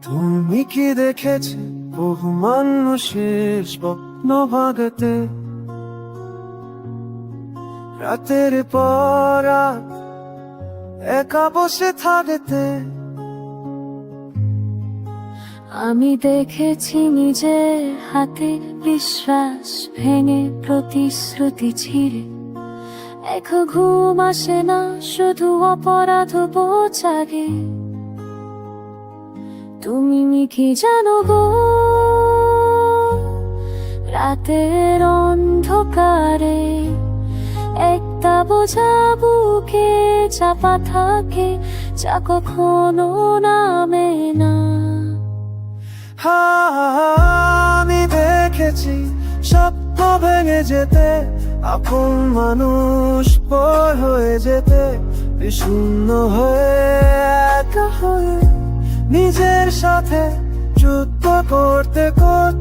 তুমি কি দেখেছে বহু মানুষের স্বপ্ন ভাঙতে, রাতের পর রাত একা বসে থাকতে? আমি দেখেছি নিজের হাতে বিশ্বাস ভেঙে, প্রতিশ্রুতি ছিঁড়ে। এখন ঘুম আসে না, শুধু অপরাধ বোধ জাগে। তুমি কি জানো গো, রাতের অন্ধকারে একটা বোঝা বুকে চাপা থাকে, যা কখনো নামে না। আমি দেখেছি স্বপ্ন ভেঙে যেতে, আপন মানুষ পর হয়ে যেতে, শূন্য হয়ে একা হয়ে নিজের সাথে যুদ্ধ করতে করতে